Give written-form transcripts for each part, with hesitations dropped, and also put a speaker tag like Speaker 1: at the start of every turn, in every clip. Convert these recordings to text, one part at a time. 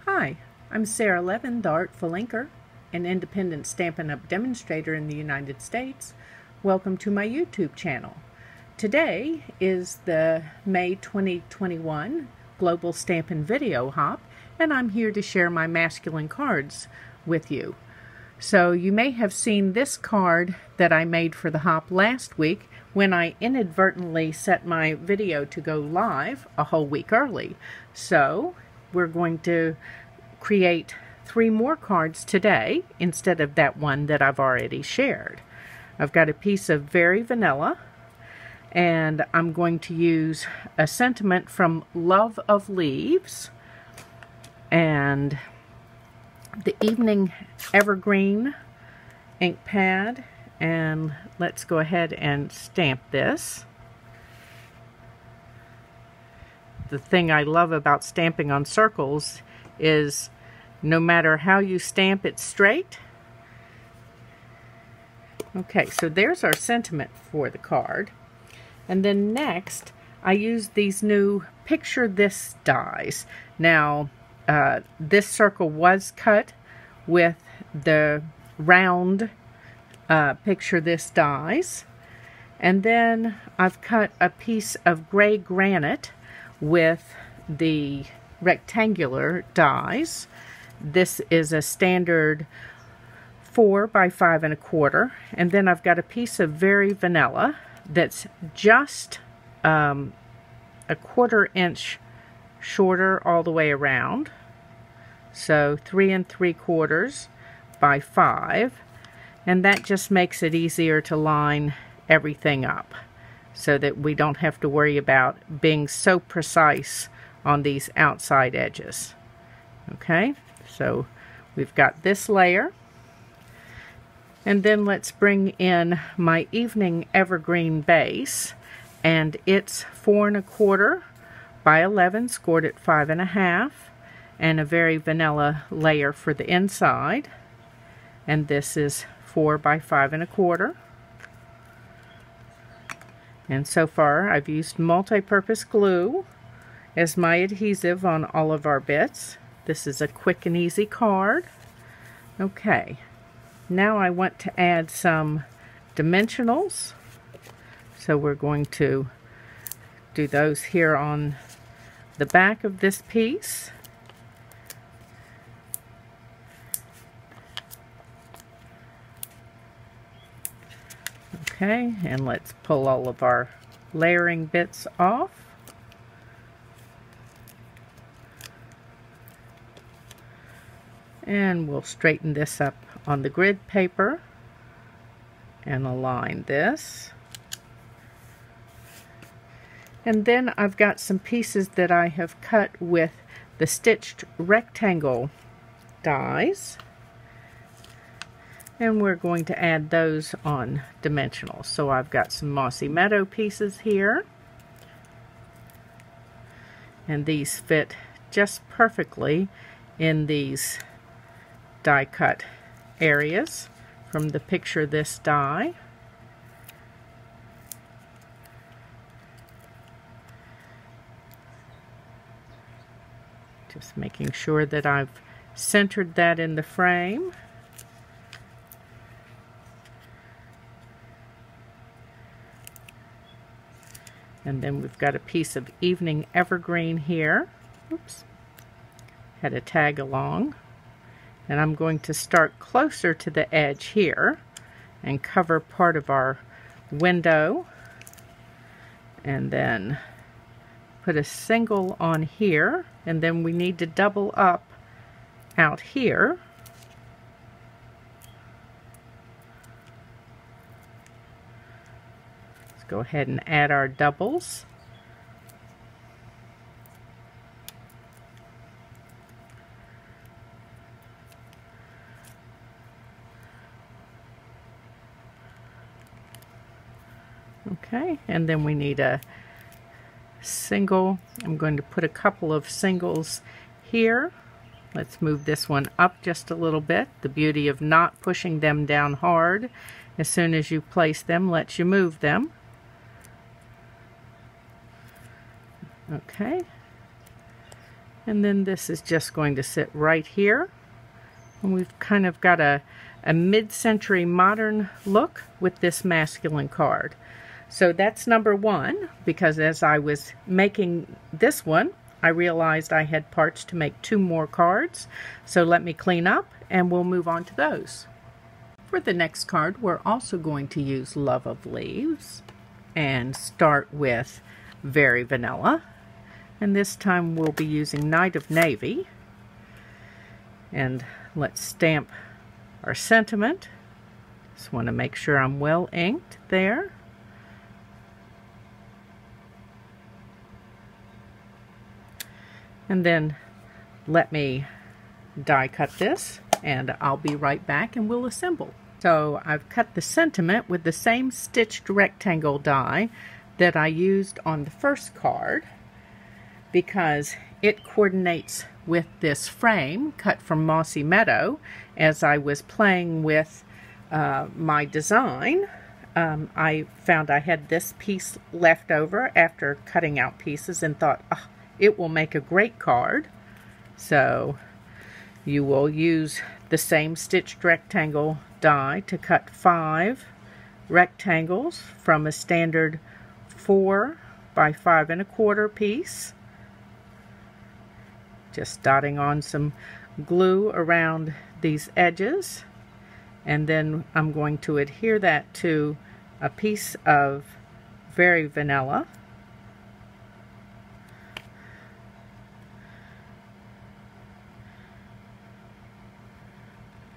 Speaker 1: Hi, I'm Sara Levin, the Artful Inker, an independent Stampin' Up! Demonstrator in the United States. Welcome to my YouTube channel. Today is the May 2021 Global Stampin' Video Hop, and I'm here to share my masculine cards with you. So you may have seen this card that I made for the hop last week when I inadvertently set my video to go live a whole week early. So we're going to create 3 more cards today instead of that one that I've already shared. I've got a piece of Very Vanilla, and I'm going to use a sentiment from Love of Leaves and the Evening Evergreen ink pad, and let's go ahead and stamp this. The thing I love about stamping on circles is no matter how you stamp it straight. Okay, so there's our sentiment for the card. And then next, I use these new Picture This dies. Now, this circle was cut with the round Picture This dies. And then I've cut a piece of gray granite with the rectangular dies. This is a standard 4 by 5 1/4, and then I've got a piece of Very Vanilla that's just a 1/4 inch shorter all the way around, so 3 3/4 by 5, and that just makes it easier to line everything up so that we don't have to worry about being so precise on these outside edges. Okay, so we've got this layer, and then let's bring in my Evening Evergreen base, and it's 4 1/4 by 11, scored at 5 1/2, and a Very Vanilla layer for the inside, and this is 4 by 5 1/4. And so far I've used multi-purpose glue as my adhesive on all of our bits. This is a quick and easy card. Okay, now I want to add some dimensionals. So we're going to do those here on the back of this piece. Okay, and let's pull all of our layering bits off. And we'll straighten this up on the grid paper and align this. And then I've got some pieces that I have cut with the stitched rectangle dies, and we're going to add those on dimensional. So I've got some Mossy Meadow pieces here, and these fit just perfectly in these die cut areas from the Picture This die. Just making sure that I've centered that in the frame. And then we've got a piece of Evening Evergreen here. Oops, had a tag along. And I'm going to start closer to the edge here and cover part of our window, and then put a single on here, and then we need to double up out here. Let's go ahead and add our doubles. Okay, and then we need a single. I'm going to put a couple of singles here. Let's move this one up just a little bit. The beauty of not pushing them down hard as soon as you place them lets you move them. Okay, And then this is just going to sit right here. And we've kind of got a mid-century modern look with this masculine card. So that's number 1, because as I was making this one, I realized I had parts to make 2 more cards. So let me clean up and we'll move on to those. For the next card, we're also going to use Love of Leaves and start with Very Vanilla. And this time we'll be using Night of Navy. And let's stamp our sentiment. Just want to make sure I'm well inked there. And then let me die cut this, and I'll be right back and we'll assemble. So I've cut the sentiment with the same stitched rectangle die that I used on the first card, because it coordinates with this frame cut from Mossy Meadow. As I was playing with my design, I found I had this piece left over after cutting out pieces and thought, oh, it will make a great card. So you will use the same stitched rectangle die to cut 5 rectangles from a standard 4 by 5 1/4 piece. Just dotting on some glue around these edges, and then I'm going to adhere that to a piece of Very Vanilla.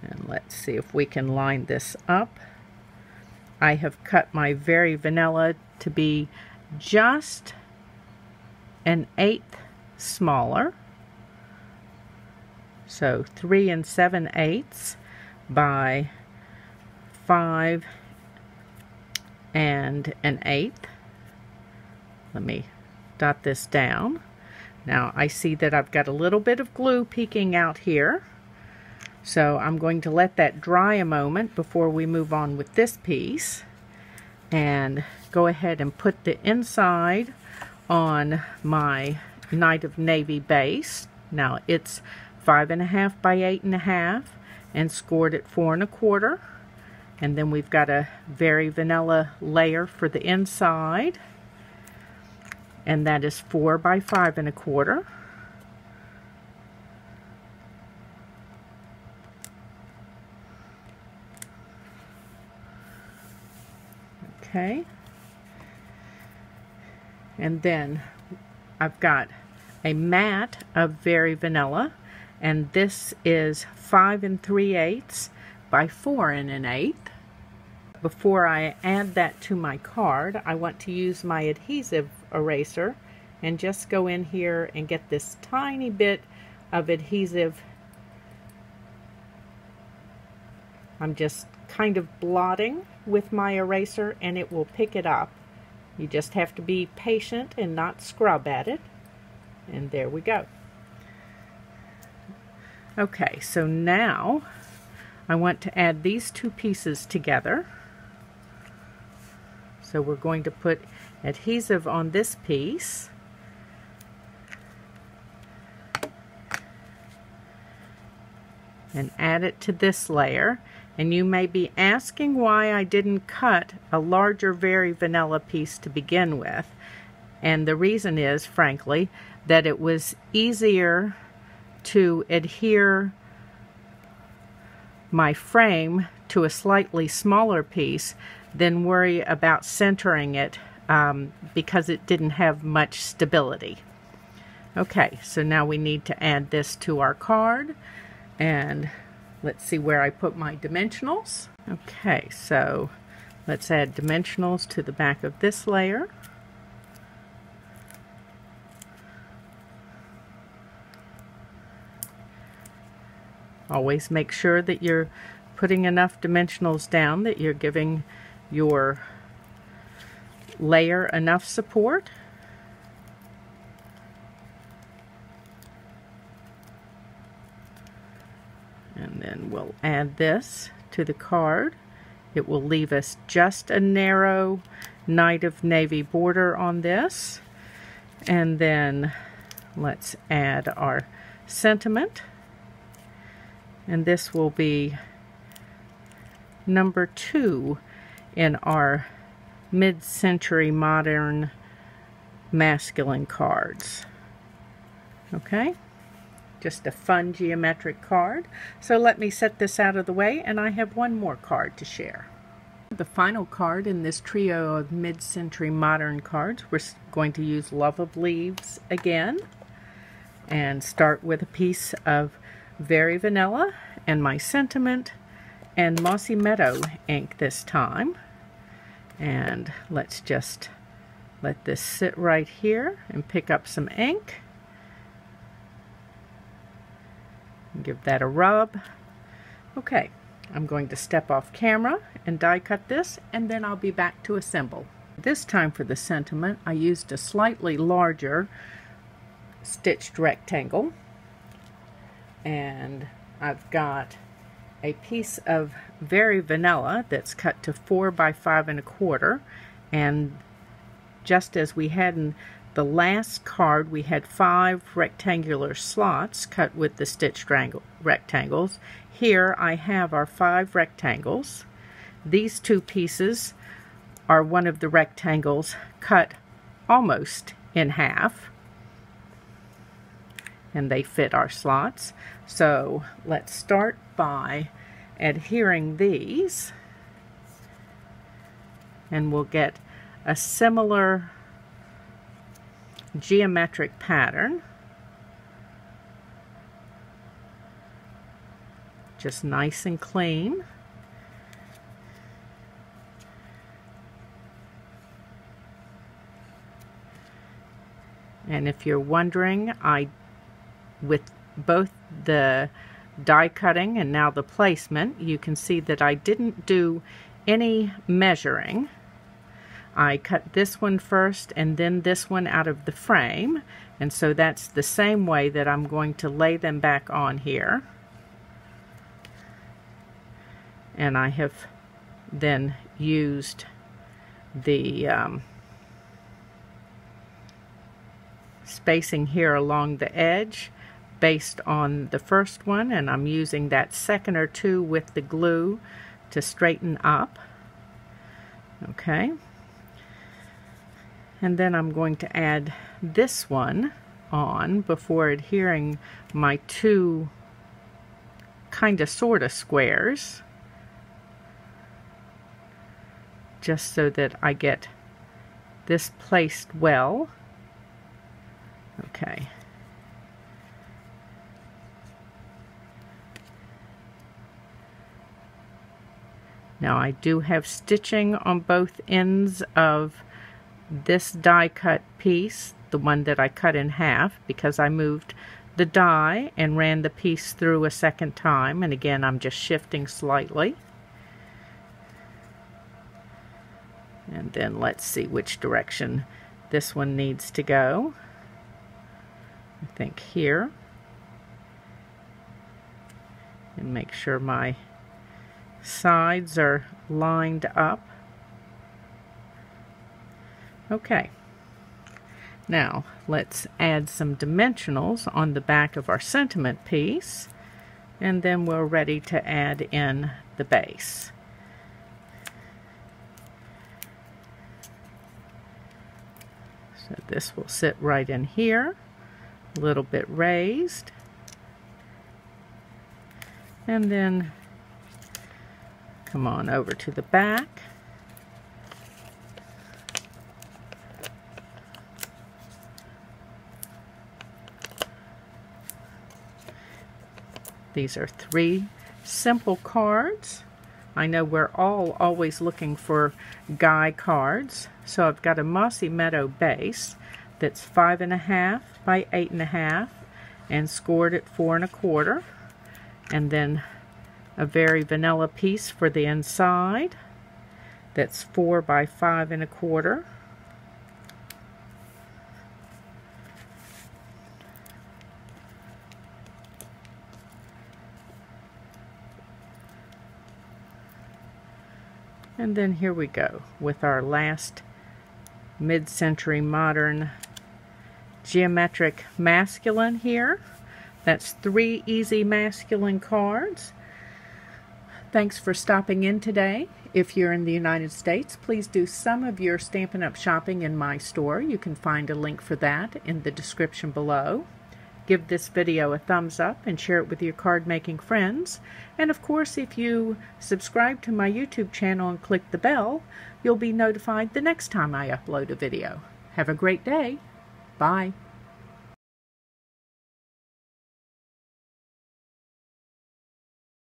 Speaker 1: And let's see if we can line this up. I have cut my Very Vanilla to be just 1/8 smaller. So 3 7/8 by 5 1/8. Let me dot this down. Now I see that I've got a little bit of glue peeking out here. So I'm going to let that dry a moment before we move on with this piece. And go ahead and put the inside on my Night of Navy base. Now it's 5 1/2 by 8 1/2 and scored at 4 1/4. And then we've got a Very Vanilla layer for the inside, and that is 4 by 5 1/4. Okay, and then I've got a mat of Very Vanilla, and this is 5 3/8 by 4 1/8. Before I add that to my card, I want to use my adhesive eraser and just go in here and get this tiny bit of adhesive. I'm just kind of blotting with my eraser and it will pick it up. You just have to be patient and not scrub at it. And there we go. Okay, so now I want to add these 2 pieces together. So we're going to put adhesive on this piece. And add it to this layer. And you may be asking why I didn't cut a larger Very Vanilla piece to begin with. And the reason is, frankly, that it was easier to adhere my frame to a slightly smaller piece than worry about centering it because it didn't have much stability. Okay, so now we need to add this to our card, and let's see where I put my dimensionals. Okay, so let's add dimensionals to the back of this layer. Always make sure that you're putting enough dimensionals down that you're giving your layer enough support. And then we'll add this to the card. It will leave us just a narrow Night of Navy border on this. And then let's add our sentiment, and this will be number 2 in our mid-century modern masculine cards. Okay, just a fun geometric card. So let me set this out of the way, and I have one more card to share. The final card in this trio of mid-century modern cards, we're going to use Love of Leaves again, and start with a piece of Very Vanilla and my sentiment and Mossy Meadow ink this time. And let's just let this sit right here and pick up some ink. Give that a rub. Okay, I'm going to step off camera and die cut this, and then I'll be back to assemble. This time for the sentiment, I used a slightly larger stitched rectangle, and I've got a piece of Very Vanilla that's cut to 4 by 5 1/4, and just as we had in the last card, we had 5 rectangular slots cut with the stitched rectangles. Here I have our 5 rectangles. These 2 pieces are one of the rectangles cut almost in half, and they fit our slots. So let's start by adhering these, and we'll get a similar geometric pattern, just nice and clean. And if you're wondering, with both the die cutting and now the placement, you can see that I didn't do any measuring. I cut this one first and then this one out of the frame, and so that's the same way that I'm going to lay them back on here. And I have then used the spacing here along the edge based on the first one, and I'm using that second or two with the glue to straighten up. Okay. And then I'm going to add this one on before adhering my 2 kind of sort of squares, just so that I get this placed well. Okay. Now I do have stitching on both ends of this die cut piece, the one that I cut in half, because I moved the die and ran the piece through a second time, and again I'm just shifting slightly. And then let's see which direction this one needs to go. I think here, and make sure my sides are lined up. Okay, now let's add some dimensionals on the back of our sentiment piece, and then we're ready to add in the base. So this will sit right in here, a little bit raised, and then come on over to the back. These are 3 simple cards. I know we're all always looking for guy cards, so I've got a Mossy Meadow base that's 5 1/2 by 8 1/2 and scored at 4 1/4, and then a Very Vanilla piece for the inside that's 4 by 5 1/4. And then here we go with our last mid-century modern geometric masculine here. That's 3 easy masculine cards. Thanks for stopping in today. If you're in the United States, please do some of your Stampin' Up! Shopping in my store. You can find a link for that in the description below. Give this video a thumbs up and share it with your card making friends. And of course, if you subscribe to my YouTube channel and click the bell, you'll be notified the next time I upload a video. Have a great day. Bye.